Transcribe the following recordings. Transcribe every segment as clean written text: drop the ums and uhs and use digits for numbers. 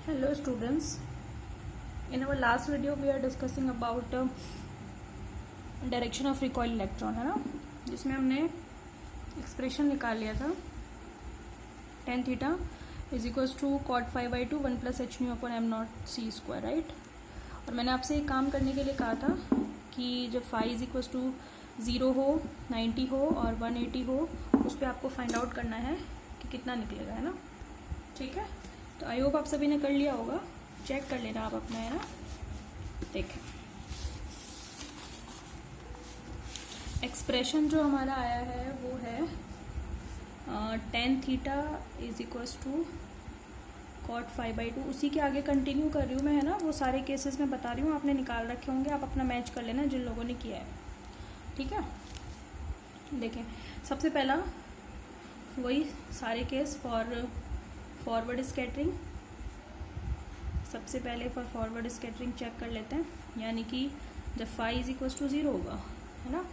Hello students, in our last video we are discussing about direction of recoil electron, है ना, जिसमें हमने expression निकाल लिया था tan theta is equals to cot phi by 2 1 plus h nu upon m not c square, right. और मैंने आपसे एक काम करने के लिए कहा था कि जब phi इज इक्वल्स टू 0 हो, 90 हो और 180 हो, उस पर आपको फाइंड आउट करना है कि कितना निकलेगा, है ना। ठीक है, तो आई होप आप सभी ने कर लिया होगा, चेक कर लेना आप अपना, है ना। देखें एक्सप्रेशन जो हमारा आया है वो है tan theta is equals to cot phi by 2। उसी के आगे कंटिन्यू कर रही हूँ मैं, है ना। वो सारे केसेस मैं बता रही हूँ, आपने निकाल रखे होंगे, आप अपना मैच कर लेना जिन लोगों ने किया है, ठीक है। देखें, सबसे पहला वही सारे केस फॉर फॉरवर्ड स्कैटरिंग। सबसे पहले फॉर फॉरवर्ड स्कैटरिंग चेक कर लेते हैं, यानी कि जब फाई इज इक्वल्स टू 0 होगा, है ना।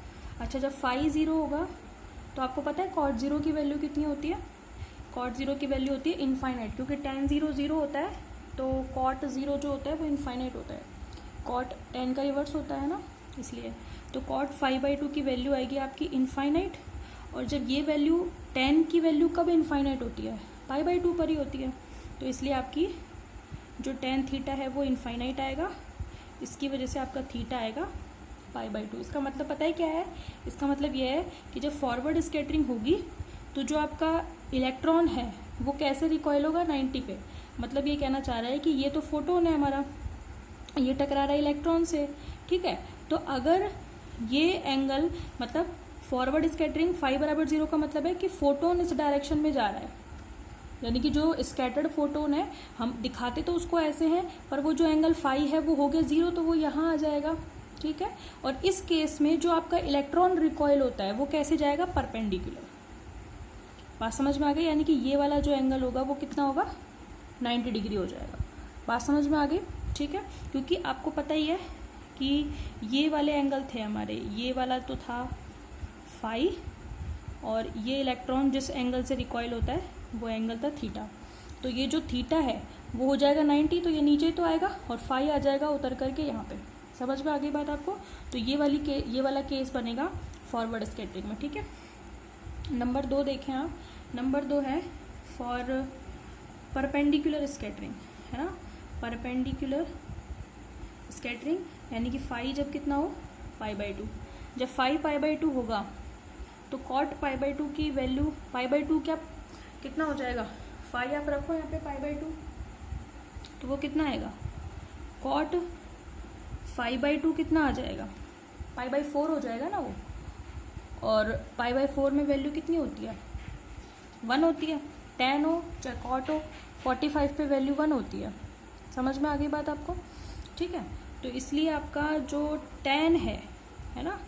अच्छा, जब फाई 0 होगा तो आपको पता है cot 0 की वैल्यू कितनी होती है। cot 0 की वैल्यू होती है इनफाइनाइट, क्योंकि tan 0 0 होता है तो cot 0 जो होता है वो इनफाइनाइट होता है। cot tan का रिवर्स होता है ना, इसलिए तो cot phi by 2 की वैल्यू आएगी आपकी इनफाइनाइट। और जब ये वैल्यू tan की वैल्यू कब इनफाइनाइट होती है, पाई बाई 2 पर ही होती है, तो इसलिए आपकी जो tan थीटा है वो इनफाइनाइट आएगा। इसकी वजह से आपका थीटा आएगा पाई बाई 2। इसका मतलब पता है क्या है, इसका मतलब ये है कि जब फॉरवर्ड स्कैटरिंग होगी तो जो आपका इलेक्ट्रॉन है वो कैसे रिकॉइल होगा, 90 पे। मतलब ये कहना चाह रहा है कि ये तो फोटोन है हमारा, ये टकरा रहा है इलेक्ट्रॉन से, ठीक है। तो अगर ये एंगल, मतलब फॉरवर्ड स्कैटरिंग फाई बराबर 0 का मतलब है कि फोटोन इस डायरेक्शन में जा रहा है, यानी कि जो स्कैटर्ड फोटोन है, हम दिखाते तो उसको ऐसे हैं, पर वो जो एंगल फाई है वो हो गया 0, तो वो यहाँ आ जाएगा, ठीक है। और इस केस में जो आपका इलेक्ट्रॉन रिकॉइल होता है वो कैसे जाएगा, परपेंडिकुलर। बात समझ में आ गई, यानी कि ये वाला जो एंगल होगा वो कितना होगा, 90 डिग्री हो जाएगा। बात समझ में आ गई, ठीक है। क्योंकि आपको पता ही है कि ये वाले एंगल थे हमारे, ये वाला तो था फाई, और ये इलेक्ट्रॉन जिस एंगल से रिकॉइल होता है वो एंगल था थीटा। तो ये जो थीटा है वो हो जाएगा 90, तो ये नीचे तो आएगा और फाई आ जाएगा उतर करके यहाँ पे। समझ में आ गई बात आपको। तो ये वाला केस बनेगा फॉरवर्ड स्कैटरिंग में, ठीक है। नंबर 2 देखें आप, नंबर 2 है फॉर परपेंडिकुलर स्कैटरिंग, है ना। परपेंडिकुलर स्कैटरिंग यानी कि फाई जब कितना हो, पाई बाई 2। जब फाई पाई बाई 2 होगा तो cot पाई बाई 2 की वैल्यू, पाई बाई 2 क्या कितना हो जाएगा, फाई आप रखो यहाँ पे पाई बाई 2, तो वो कितना आएगा, cot फाई बाई 2 कितना आ जाएगा, पाई बाई 4 हो जाएगा ना वो। और पाई बाई 4 में वैल्यू कितनी होती है, 1 होती है। tan हो चाहे cot हो, 45 पे वैल्यू 1 होती है। समझ में आ गई बात आपको, ठीक है। तो इसलिए आपका जो tan है ना,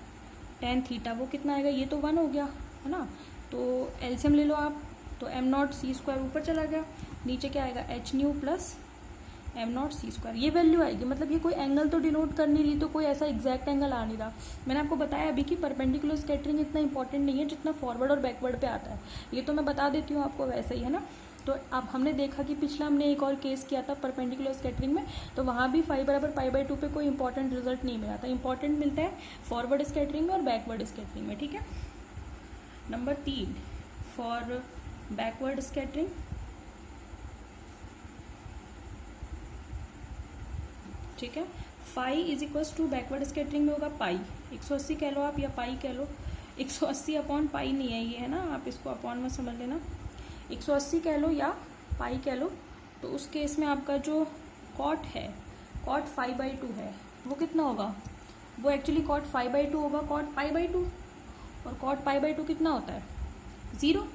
tan थीटा वो कितना आएगा, ये तो 1 हो गया, है ना। तो एलसीएम ले लो आप, तो m नॉट सी स्क्वायर ऊपर चला गया, नीचे क्या आएगा, h nu plus m not C square, ये वैल्यू आएगी। मतलब ये कोई एंगल तो डिनोट कर नहीं रही, तो कोई ऐसा एग्जैक्ट एंगल आ नहीं रहा। मैंने आपको बताया अभी कि परपेंडिकुलर स्कैटरिंग इतना इंपॉर्टेंट नहीं है जितना फॉरवर्ड और बैकवर्ड पे आता है, ये तो मैं बता देती हूँ आपको वैसे ही, है ना। तो अब हमने देखा कि पिछला हमने एक और केस किया था परपेंडिकुलर स्कैटरिंग में, तो वहाँ भी फाई बराबर पाई बाई 2 पे कोई इंपॉर्टेंट रिजल्ट नहीं मिला था। इंपॉर्टेंट मिलता है फॉरवर्ड स्कैटरिंग में और बैकवर्ड स्कैटरिंग में, ठीक है। नंबर 3 फॉर बैकवर्ड स्कैटरिंग, ठीक है। Phi is equals to backward scattering में होगा पाई, 180 कह लो आप या पाई कह लो, 180 अपॉन पाई नहीं है ये, है ना, आप इसको अपॉन में समझ लेना, 180 कह लो या पाई कह लो। तो उस केस में आपका जो cot है, cot फाई बाई 2 है, वो कितना होगा, वो एक्चुअली cot फाई बाई 2 होगा cot पाई बाई 2, और cot पाई बाई 2 कितना होता है, 0,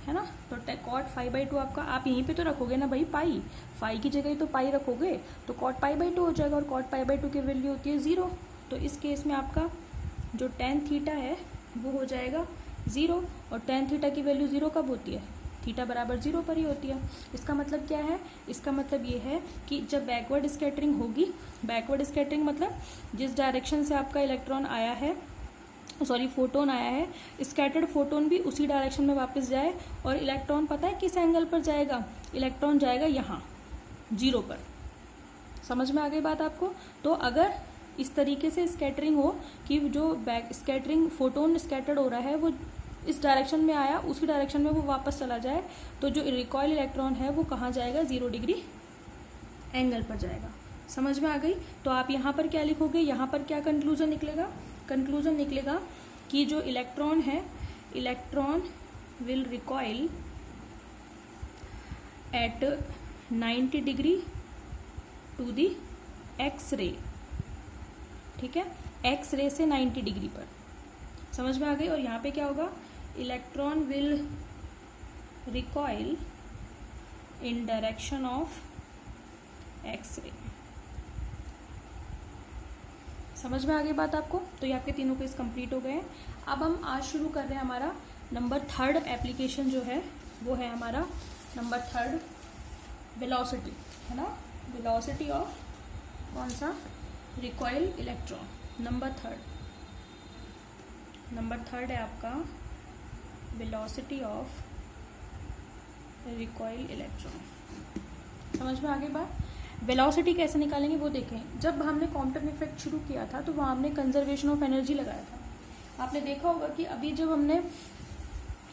है ना। तो cot फाई बाई 2 आपका, आप यहीं पे तो रखोगे ना भाई, पाई फाई की जगह ही तो पाई रखोगे, तो cot पाई बाई 2 हो जाएगा, और cot पाई बाई 2 की वैल्यू होती है 0। तो इस केस में आपका जो tan थीटा है वो हो जाएगा 0, और tan थीटा की वैल्यू 0 कब होती है, थीटा बराबर 0 पर ही होती है। इसका मतलब क्या है, इसका मतलब ये है कि जब बैकवर्ड स्कैटरिंग होगी, बैकवर्ड स्कैटरिंग मतलब जिस डायरेक्शन से आपका इलेक्ट्रॉन आया है, सॉरी फोटोन आया है, स्कैटर्ड फोटोन भी उसी डायरेक्शन में वापस जाए, और इलेक्ट्रॉन पता है किस एंगल पर जाएगा, इलेक्ट्रॉन जाएगा यहाँ 0 पर। समझ में आ गई बात आपको? तो अगर इस तरीके से स्कैटरिंग हो कि जो बैक स्कैटरिंग फोटोन स्कैटर्ड हो रहा है वो इस डायरेक्शन में आया, उसी डायरेक्शन में वो वापस चला जाए, तो जो रिकॉइल इलेक्ट्रॉन है वो कहाँ जाएगा? 0 डिग्री एंगल पर जाएगा। समझ में आ गई? तो आप यहाँ पर क्या लिखोगे? यहाँ पर क्या कंक्लूजन निकलेगा? कंक्लूजन निकलेगा कि जो इलेक्ट्रॉन है, electron will recoil at 90 degree to the X ray. ठीक है, एक्स रे से 90 डिग्री पर। समझ में आ गई? और यहाँ पे क्या होगा? Electron will recoil in direction of X ray. समझ में आ गई बात आपको? तो ये आपके तीनों क्विज कंप्लीट हो गए हैं। अब हम आज शुरू कर रहे हैं हमारा नंबर 3 एप्लीकेशन जो है वो है हमारा नंबर 3 वेलोसिटी, है ना? वेलोसिटी ऑफ कौन सा? Recoil electron. नंबर 3 है आपका वेलोसिटी ऑफ रिकॉइल इलेक्ट्रॉन। समझ में आ गई बात? वेलोसिटी कैसे निकालेंगे वो देखें। जब हमने कॉम्पटन इफेक्ट शुरू किया था तो वहाँ हमने कंजर्वेशन ऑफ एनर्जी लगाया था। आपने देखा होगा कि अभी जब हमने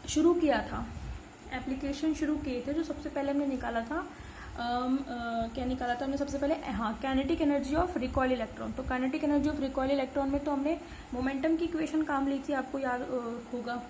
शुरू किया था, एप्लीकेशन शुरू किए थे, जो सबसे पहले हमने निकाला था क्या निकाला था हमने सबसे पहले? हाँ, kinetic energy of recoil electron. तो kinetic energy of recoil electron में तो हमने मोमेंटम की इक्वेशन काम ली थी, आपको याद होगा?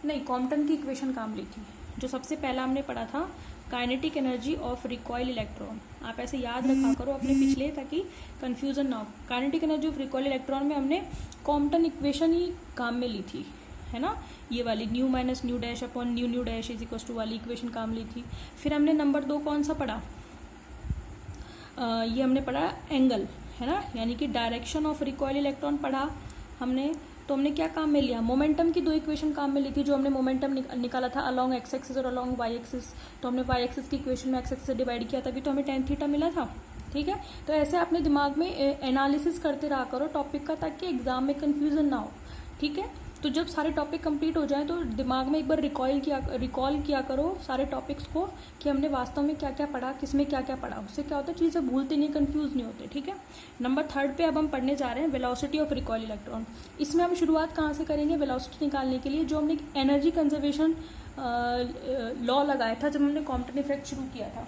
नहीं, कॉम्पटन की इक्वेशन काम ली थी। जो सबसे पहला हमने पढ़ा था kinetic energy of recoil electron, आप ऐसे याद रखा करो अपने पिछले, ताकि कंफ्यूजन ना हो। Kinetic energy of recoil electron में हमने कॉम्पटन इक्वेशन ही काम में ली थी, है ना? ये वाली nu minus nu dash upon nu nu dash is equal to वाली इक्वेशन काम ली थी। फिर हमने नंबर 2 कौन सा पढ़ा? ये हमने पढ़ा एंगल, है ना? यानी कि डायरेक्शन ऑफ रिकॉइल इलेक्ट्रॉन पढ़ा हमने। तो हमने क्या काम में लिया? मोमेंटम की 2 इक्वेशन काम में ली थी। जो हमने मोमेंटम निकाला था अलॉन्ग एक्स एक्सिस और अलॉन्ग वाई एक्सिस, तो हमने वाई एक्सिस की इक्वेशन में एक्स एक्सिस से डिवाइड किया, तभी तो हमें tan थीटा मिला था। ठीक है, तो ऐसे अपने दिमाग में एनालिसिस करते रहा करो टॉपिक का, ताकि एग्जाम में कंफ्यूजन ना हो। ठीक है, तो जब सारे टॉपिक कंप्लीट हो जाए तो दिमाग में एक बार रिकॉल किया करो सारे टॉपिक्स को, कि हमने वास्तव में क्या क्या पढ़ा, किसमें क्या क्या पढ़ा। उससे क्या होता है, चीज़ें भूलते नहीं, कंफ्यूज नहीं होते। ठीक है, नंबर 3 पे अब हम पढ़ने जा रहे हैं वेलोसिटी ऑफ रिकॉइल इलेक्ट्रॉन। इसमें हम शुरुआत कहाँ से करेंगे वेलोसिटी निकालने के लिए? जो हमने एनर्जी कंजर्वेशन लॉ लगाया था जब हमने कॉम्पटन इफेक्ट शुरू किया था।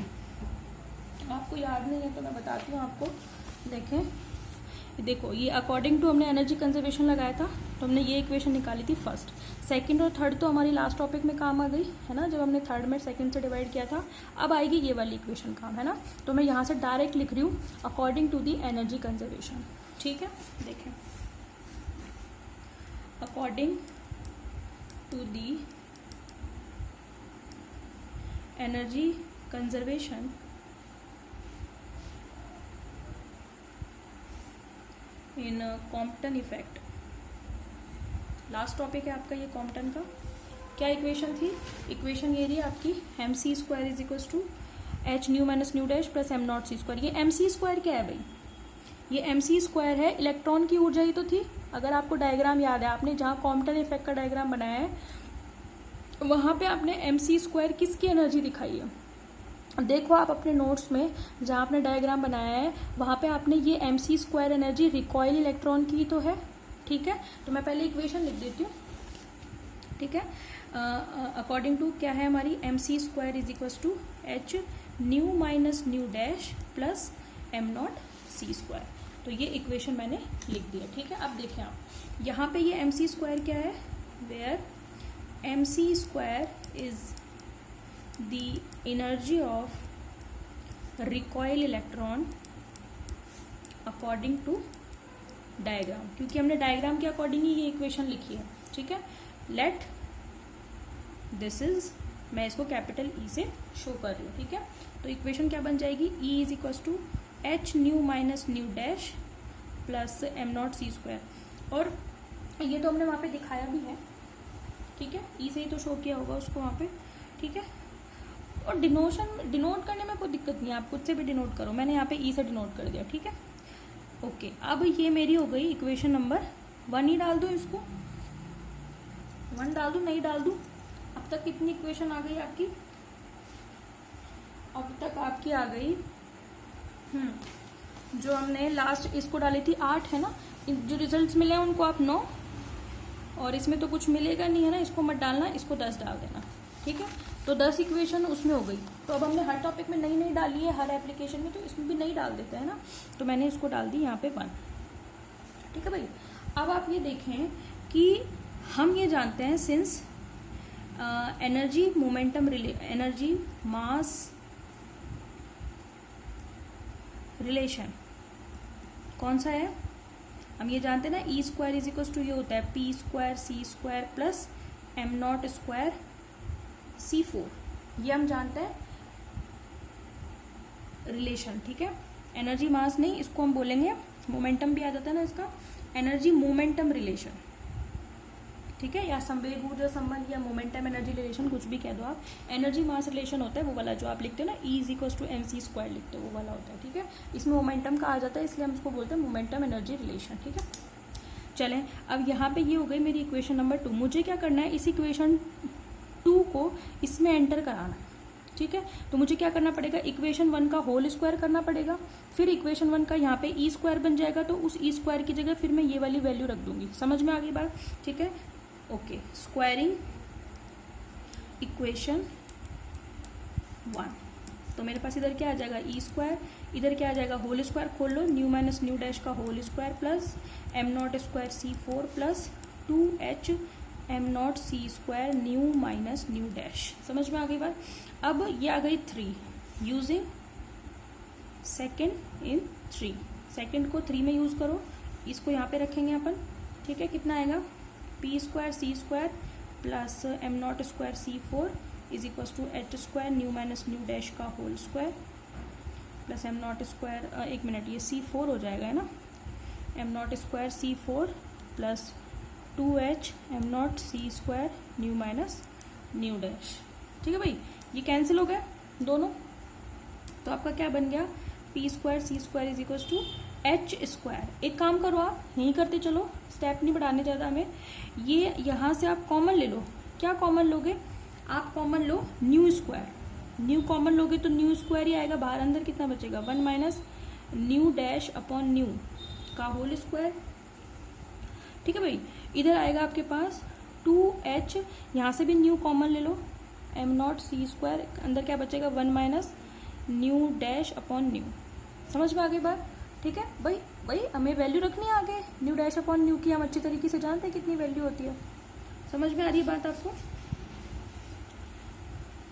आपको याद नहीं है तो मैं बताती हूँ आपको। देखें, देखो, ये अकॉर्डिंग टू हमने एनर्जी कंजर्वेशन लगाया था, तो हमने ये इक्वेशन निकाली थी फर्स्ट। सेकंड और थर्ड तो हमारी लास्ट टॉपिक में काम आ गई, है ना? जब हमने थर्ड में सेकंड से डिवाइड किया था। अब आएगी ये वाली इक्वेशन काम, है ना? तो मैं यहाँ से डायरेक्ट लिख रही हूँ according to the energy conservation. ठीक है, देखें, according to the energy conservation in Compton effect. Last topic है आपका ये कॉम्पटन का। क्या इक्वेशन थी? इक्वेशन ये रही आपकी mc² is equal to h nu minus nu dash plus m0c²। ये mc² क्या है भाई? ये mc² है इलेक्ट्रॉन की ऊर्जा ही तो थी। अगर आपको डायग्राम याद है, आपने जहाँ कॉम्पटन इफेक्ट का डायग्राम बनाया है वहाँ पे आपने mc² किसकी एनर्जी दिखाई है? देखो आप अपने नोट्स में जहाँ आपने डायग्राम बनाया है वहाँ पे आपने ये mc² एनर्जी रिकॉइल इलेक्ट्रॉन की तो है। ठीक है, तो मैं पहले इक्वेशन लिख देती हूँ। ठीक है, अकॉर्डिंग टू क्या है हमारी? mc² is equal to h nu minus nu dash plus m0c²। तो ये इक्वेशन मैंने लिख दिया। ठीक है, अब देखें आप यहाँ पे ये mc² क्या है? Where mc² is the energy of recoil electron according to diagram, क्योंकि हमने डायग्राम के अकॉर्डिंग ही ये इक्वेशन लिखी है। ठीक है, लेट दिस इज, मैं इसको कैपिटल ई से शो कर रही हूँ। ठीक है, तो इक्वेशन क्या बन जाएगी? E is equal to H nu minus nu dash plus m0c²। और ये तो हमने वहाँ पे दिखाया भी है। ठीक है, ई से ही तो शो किया होगा उसको वहाँ पे। ठीक है, और डिनोट करने में कोई दिक्कत नहीं है, आप खुद से भी डिनोट करो। मैंने यहाँ पे ई से डिनोट कर दिया। ठीक है, ओके, अब ये मेरी हो गई इक्वेशन नंबर 1 ही डाल दूँ इसको? 1 डाल दूँ, नहीं डाल दूँ? अब तक कितनी इक्वेशन आ गई आपकी? अब तक आपकी आ गई। जो हमने लास्ट इसको डाली थी 8 है ना, जो रिजल्ट्स मिले हैं उनको आप 9, और इसमें तो कुछ मिलेगा नहीं है ना, इसको मत डालना, इसको 10 डाल देना। ठीक है, तो 10 इक्वेशन उसमें हो गई। तो अब हमने हर टॉपिक में नई नई डाली है, हर एप्लीकेशन में, तो इसमें भी नई डाल देते हैं ना, तो मैंने इसको डाल दी यहाँ पे 1। ठीक है भाई, अब आप ये देखें कि हम ये जानते हैं since energy momentum energy mass relation कौन सा है, हम ये जानते हैं ना, E square is equal to ये होता है P square C square plus am not square C4, ये हम जानते हैं रिलेशन। ठीक है, एनर्जी मास नहीं, इसको हम बोलेंगे मोमेंटम भी आ जाता है ना इसका, एनर्जी मोमेंटम रिलेशन। ठीक है, या संवेग ऊर्जा संबंध या मोमेंटम एनर्जी रिलेशन, कुछ भी कह दो आप। एनर्जी मास रिलेशन होता है वो वाला जो आप लिखते हो ना, E is equal to MC square लिखते हो, वो वाला होता है। ठीक है, इसमें मोमेंटम का आ जाता है, इसलिए हम इसको बोलते हैं मोमेंटम एनर्जी रिलेशन। ठीक है, चलें, अब यहाँ पे ये हो गई मेरी इक्वेशन नंबर 2। मुझे क्या करना है, इस इक्वेशन 2 को इसमें एंटर कराना है। ठीक है, तो मुझे क्या करना पड़ेगा, इक्वेशन 1 का होल स्क्वायर करना पड़ेगा, फिर इक्वेशन 1 का यहाँ पे ई स्क्वायर बन जाएगा, तो उस ई स्क्वायर की जगह फिर मैं ये वाली वैल्यू रख दूंगी। समझ में आ गई बात? ठीक है, ओके, स्क्वायरिंग इक्वेशन 1, तो मेरे पास इधर क्या आ जाएगा, ई स्क्वायर, इधर क्या आ जाएगा, होल स्क्वायर खोल लो, न्यू माइनस न्यू डैश का whole square plus am not square C4 plus 2H am not C square nu minus nu dash. समझ में आ गई बात? अब ये आ गई 3, यूजिंग सेकेंड इन 3, सेकेंड को 3 में यूज करो, इसको यहाँ पे रखेंगे अपन। ठीक है, कितना आएगा, p square C square plus am not square C4 is equal to H square nu minus nu dash का whole square plus am not square, एक मिनट, ये C4 हो जाएगा है ना, m not square C4 plus 2H am not C square nu minus nu dash. ठीक है भाई, ये कैंसिल हो गया दोनों, तो आपका क्या बन गया, P square C square is equal to H square. एक काम करो, आप यहीं करते चलो, स्टेप नहीं बढ़ाने ज़्यादा हमें, ये यहाँ से आप कॉमन ले लो। क्या कॉमन लोगे आप, कॉमन लो न्यू स्क्वायर, न्यू कॉमन लोगे तो न्यू स्क्वायर ही आएगा बाहर, अंदर कितना बचेगा, 1 minus nu dash upon new का होल स्क्वायर। ठीक है भाई, इधर आएगा आपके पास 2H, यहाँ से भी न्यू कॉमन ले लो, एम नॉट C स्क्वायर, अंदर क्या बचेगा, 1 minus nu dash upon new. समझ में आ गई बात? ठीक है भाई, भाई हमें वैल्यू रखनी है आगे, न्यू डैश अपॉन न्यू की हम अच्छी तरीके से जानते हैं कितनी वैल्यू होती है। समझ में आ रही है बात आपको?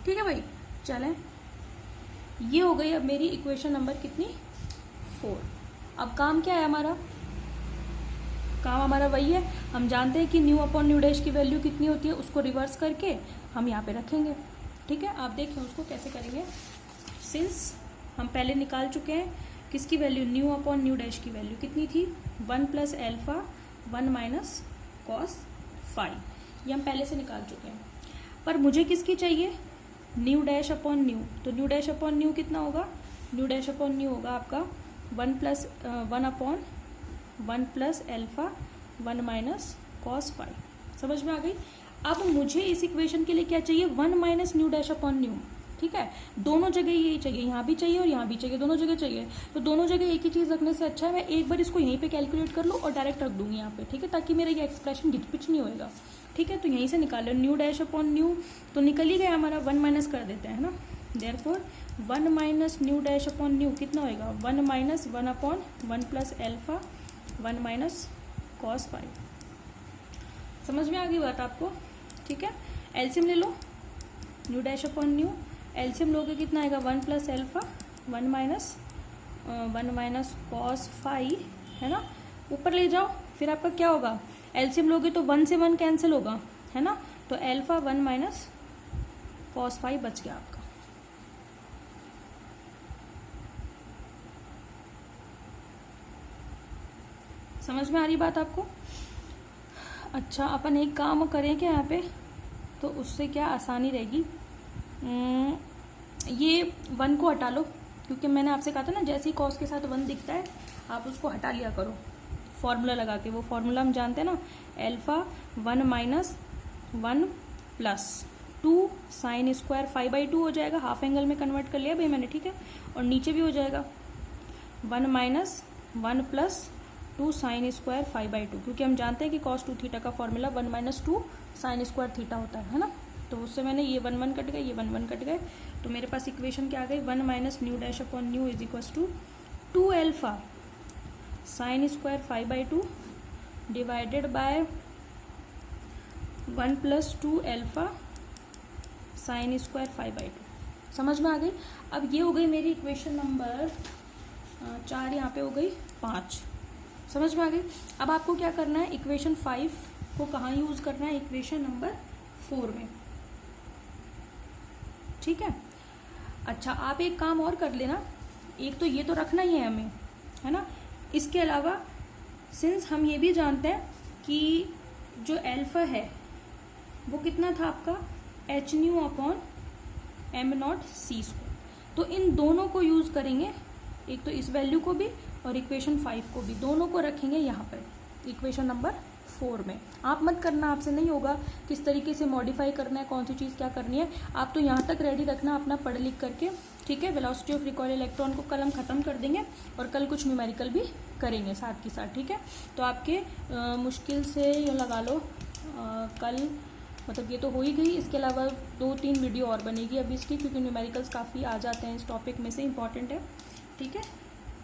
ठीक है भाई, चलें, ये हो गई अब मेरी इक्वेशन नंबर कितनी, 4। अब काम क्या है हमारा, काम हमारा वही है, हम जानते हैं कि न्यू अपॉन न्यू डैश की वैल्यू कितनी होती है, उसको रिवर्स करके हम यहाँ पे रखेंगे। ठीक है, आप देखें उसको कैसे करेंगे, सिंस हम पहले निकाल चुके हैं किसकी value, new upon new dash की वैल्यू कितनी थी, 1 प्लस एल्फा 1 माइनस कॉस 5, ये हम पहले से निकाल चुके हैं। पर मुझे किसकी चाहिए, न्यू डैश अपॉन न्यू, तो न्यू डैश अपॉन न्यू कितना होगा, न्यू डैश अपॉन न्यू होगा आपका 1 upon 1 plus alpha 1 minus cos 5। समझ में आ गई? अब मुझे इस इक्वेशन के लिए क्या चाहिए, 1 minus nu dash upon new. ठीक है, दोनों जगह यही चाहिए, यहाँ भी चाहिए और यहाँ भी चाहिए, दोनों जगह चाहिए। तो दोनों जगह एक ही चीज़ रखने से अच्छा है मैं एक बार इसको यहीं पे कैलकुलेट कर लूँ और डायरेक्ट रख दूंगी यहाँ पे। ठीक है, ताकि मेरा ये एक्सप्रेशन घिचपिच नहीं होएगा। ठीक है, तो यहीं से निकालो, न्यू डैश अपॉन न्यू तो निकल ही गया हमारा, 1 माइनस कर देते हैं ना, therefore 1 minus nu dash upon new कितना होएगा, 1 minus 1 upon 1 plus alpha 1 minus cos 5। समझ में आ गई बात आपको? ठीक है, एलसीएम ले लो, nu dash upon nu, LCM लोगे कितना आएगा, 1 प्लस एल्फा 1 माइनस कॉस 5 है ना, ऊपर ले जाओ, फिर आपका क्या होगा, एलसीएम लोगे तो 1 से 1 कैंसिल होगा है ना, तो एल्फा 1 माइनस कॉस 5 बच गया आपका। समझ में आ रही बात आपको? अच्छा, अपन एक काम करें क्या यहाँ पे, तो उससे क्या आसानी रहेगी, ये 1 को हटा लो, क्योंकि मैंने आपसे कहा था ना जैसे ही कॉस के साथ 1 दिखता है आप उसको हटा लिया करो फॉर्मूला लगा के। वो फॉर्मूला हम जानते हैं ना, alpha 1 minus 1 plus 2 sign square 5/2 हो जाएगा, हाफ एंगल में कन्वर्ट कर लिया भाई मैंने, ठीक है। और नीचे भी हो जाएगा 1 माइनस 1 प्लस 2 साइन स्क्वायर 5/2, क्योंकि हम जानते हैं कि cos 2 थीटा का formula 1 minus 2 sine square theta होता है ना। तो उससे मैंने ये 1 1 कट गए, ये 1 1 कट गए, तो मेरे पास इक्वेशन क्या आ गई, 1 minus nu dash upon nu is equals to 2 alpha sine square 5/2 divided by 1 plus 2 alpha sine square 5/2। समझ में आ गई। अब ये हो गई मेरी इक्वेशन नंबर 4, यहाँ पे हो गई 5। समझ में आ गई। अब आपको क्या करना है, इक्वेशन 5 को कहाँ यूज करना है, इक्वेशन नंबर 4 में, ठीक है। अच्छा, आप एक काम और कर लेना, एक तो ये तो रखना ही है हमें, है ना। इसके अलावा सिंस हम ये भी जानते हैं कि जो एल्फा है वो कितना था आपका, H nu upon M not C square, तो इन दोनों को यूज करेंगे, एक तो इस वैल्यू को भी और इक्वेशन 5 को भी, दोनों को रखेंगे यहाँ पर इक्वेशन नंबर 4 में। आप मत करना, आपसे नहीं होगा किस तरीके से मॉडिफाई करना है, कौन सी चीज़ क्या करनी है, आप तो यहाँ तक रेडी रखना अपना पढ़ लिख करके, ठीक है। वेलोसिटी ऑफ रिकॉइल इलेक्ट्रॉन को कल हम खत्म कर देंगे और कल कुछ न्यूमेरिकल भी करेंगे साथ के साथ, ठीक है। तो आपके मुश्किल से ये लगा लो कल, मतलब ये तो हो ही गई, इसके अलावा 2-3 वीडियो और बनेगी अभी इसकी, क्योंकि न्यूमेरिकल्स काफ़ी आ जाते हैं इस टॉपिक में से, इंपॉर्टेंट है, ठीक है।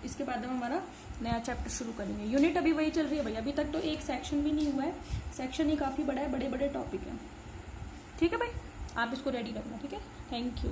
इसके बाद हम हमारा नया चैप्टर शुरू करेंगे। यूनिट अभी वही चल रही है भाई, अभी तक तो एक सेक्शन भी नहीं हुआ है, सेक्शन ही काफ़ी बड़ा है, बड़े बड़े टॉपिक हैं, ठीक है भाई। आप इसको रेडी रखना, ठीक है। Thank you.